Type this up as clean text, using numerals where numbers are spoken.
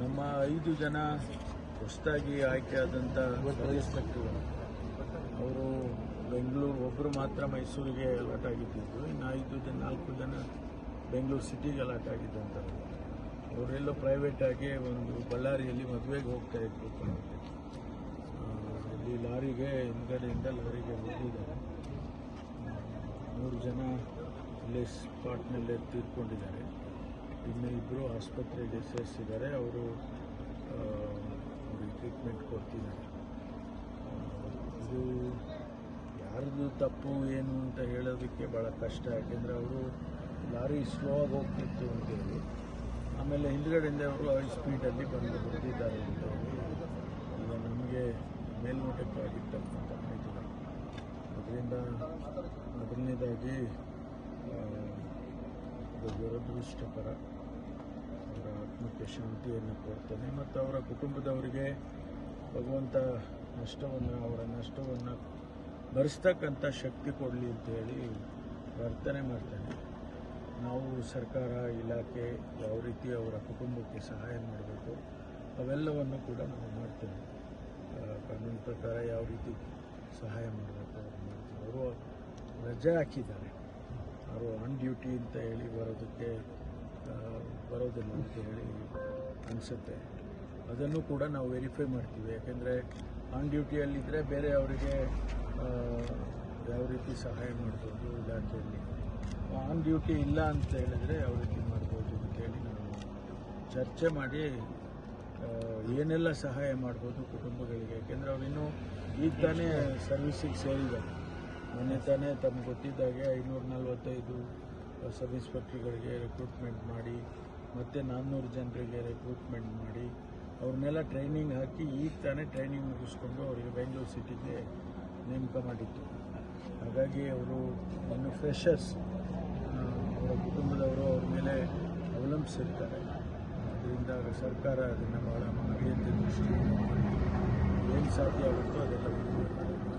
ನಮ್ಮ 5 ಜನ ಹೊಸದಾಗಿ ಆಯ್ಕೆಯಾದಂಥ ಇನ್ಸ್ಪೆಕ್ಟರ್ಗಳು ಅವರು ಬೆಂಗಳೂರು ಒಬ್ಬರು ಮಾತ್ರ ಮೈಸೂರಿಗೆ ಅಲಾಟ್ ಆಗಿದ್ದು, ಇನ್ನು 4 ಜನ ಬೆಂಗಳೂರು ಸಿಟಿಗೆ ಅಲಾಟ್ ಆಗಿದ್ದಂಥವ್ರು. ಅವರೆಲ್ಲೋ ಪ್ರೈವೇಟಾಗಿ ಒಂದು ಬಳ್ಳಾರಿಯಲ್ಲಿ ಮದುವೆಗೆ ಹೋಗ್ತಾ ಇದ್ರು. ಇಲ್ಲಿ ಲಾರಿಗೆ ಹಿಂದ್ಗಡೆಯಿಂದ ಲಾರಿಗೆ ಹೊಡೆದಿದ್ದಾರೆ. 3 ಜನ ಇಲ್ಲೇ ಸ್ಪಾಟ್ನಲ್ಲೇ ತೀರ್ಕೊಂಡಿದ್ದಾರೆ. ಇನ್ನು 2 ಆಸ್ಪತ್ರೆಗೆ ಸೇರಿಸಿದ್ದಾರೆ. ಅವರು ಅವ್ರಿಗೆ ಟ್ರೀಟ್ಮೆಂಟ್ ಕೊಡ್ತಿದ್ದಾರೆ. ಇದು ಯಾರ್ದು ತಪ್ಪು ಏನು ಅಂತ ಹೇಳೋದಕ್ಕೆ ಭಾಳ ಕಷ್ಟ. ಯಾಕೆಂದರೆ ಅವರು ಲಾರಿ ಸ್ಲೋ ಆಗಿ ಹೋಗ್ತಿತ್ತು ಅಂತೇಳಿ, ಆಮೇಲೆ ಹಿಂದ್ಗಡೆಯಿಂದ ಅವರು ಹೈ ಸ್ಪೀಡಲ್ಲಿ ಬಂದು ಹೊಡೆದಿದ್ದಾರೆ ಅಂತ ಈಗ ನಮಗೆ ಮೇಲ್ನೋಟಕ್ಕಾಗಿರ್ತಕ್ಕಂಥ ಮಾಹಿತಿಗಳು. ಅದರಿಂದ ಮೊದಲನೇದಾಗಿ ದುರದೃಷ್ಟಕರ. ಅವರ ಆತ್ಮಕ್ಕೆ ಶಾಂತಿಯನ್ನು ಕೊಡ್ತಾನೆ ಮತ್ತು ಅವರ ಕುಟುಂಬದವರಿಗೆ ಭಗವಂತ ಅವರ ನಷ್ಟವನ್ನು ಭರಿಸ್ತಕ್ಕಂಥ ಶಕ್ತಿ ಕೊಡಲಿ ಅಂತೇಳಿ ಪ್ರಾರ್ಥನೆ ಮಾಡ್ತಾನೆ. ನಾವು ಸರ್ಕಾರ ಇಲಾಖೆ ಯಾವ ರೀತಿ ಅವರ ಕುಟುಂಬಕ್ಕೆ ಸಹಾಯ ಮಾಡಬೇಕು ಅವೆಲ್ಲವನ್ನು ಕೂಡ ನಾವು ಮಾಡ್ತೇವೆ. ಕಾನೂನು ಪ್ರಕಾರ ಯಾವ ರೀತಿ ಸಹಾಯ ಮಾಡಬೇಕು ಅವ್ರು ಮಾಡ್ತೀವಿ. ಅವರು ರಜೆ ಹಾಕಿದ್ದಾರೆ. ಅವರು ಆನ್ ಡ್ಯೂಟಿ ಅಂತ ಹೇಳಿ ಬರೋದಿಲ್ಲ ಅಂತ ಹೇಳಿ ಅನಿಸುತ್ತೆ. ಅದನ್ನು ಕೂಡ ನಾವು ವೆರಿಫೈ ಮಾಡ್ತೀವಿ. ಯಾಕೆಂದರೆ ಆನ್ ಡ್ಯೂಟಿಯಲ್ಲಿದ್ದರೆ ಬೇರೆ ಅವರಿಗೆ ಯಾವ ರೀತಿ ಸಹಾಯ ಮಾಡ್ಬೋದು ಇಲಾಖೆಯಲ್ಲಿ. ಆನ್ ಡ್ಯೂಟಿ ಇಲ್ಲ ಅಂತ ಹೇಳಿದರೆ ಯಾವ ರೀತಿ ಮಾಡ್ಬೋದು ಅಂತೇಳಿ ನಾವು ಚರ್ಚೆ ಮಾಡಿ ಏನೆಲ್ಲ ಸಹಾಯ ಮಾಡ್ಬೋದು ಕುಟುಂಬಗಳಿಗೆ. ಯಾಕೆಂದರೆ ಅವರಿನ್ನೂ ಈಗ ತಾನೇ ಸರ್ವಿಸಿಗೆ ಸೇರಿದ್ದಾರೆ. ಮೊನ್ನೆ ತಾನೇ ತಮ್ಗೆ ಗೊತ್ತಿದ್ದಾಗೆ 545 ಸಬ್ ಇನ್ಸ್ಪೆಕ್ಟರ್ಗಳಿಗೆ ರೆಕ್ರೂಟ್ಮೆಂಟ್ ಮಾಡಿ ಮತ್ತು 400 ಜನರಿಗೆ ರೆಕ್ರೂಟ್ಮೆಂಟ್ ಮಾಡಿ ಅವ್ರನ್ನೆಲ್ಲ ಟ್ರೈನಿಂಗ್ ಹಾಕಿ ಈಗ ತಾನೇ ಟ್ರೈನಿಂಗ್ ಮುಗಿಸ್ಕೊಂಡು ಅವರಿಗೆ ಬೆಂಗಳೂರು ಸಿಟಿಗೆ ನೇಮಕ ಮಾಡಿತ್ತು. ಹಾಗಾಗಿ ಅವರು ಇನ್ನು ಫ್ರೆಷರ್ಸ್, ಅವರ ಕುಟುಂಬದವರು ಅವ್ರ ಮೇಲೆ ಅವಲಂಬಿಸಿರ್ತಾರೆ. ಅದರಿಂದ ಸರ್ಕಾರ ಅದನ್ನು ಭಾಳ ಮಾಹಿತಿ ದೃಷ್ಟಿಯಿಂದ ಏನು ಸಾಧ್ಯ ಆಗುತ್ತೋ ಅದೆಲ್ಲ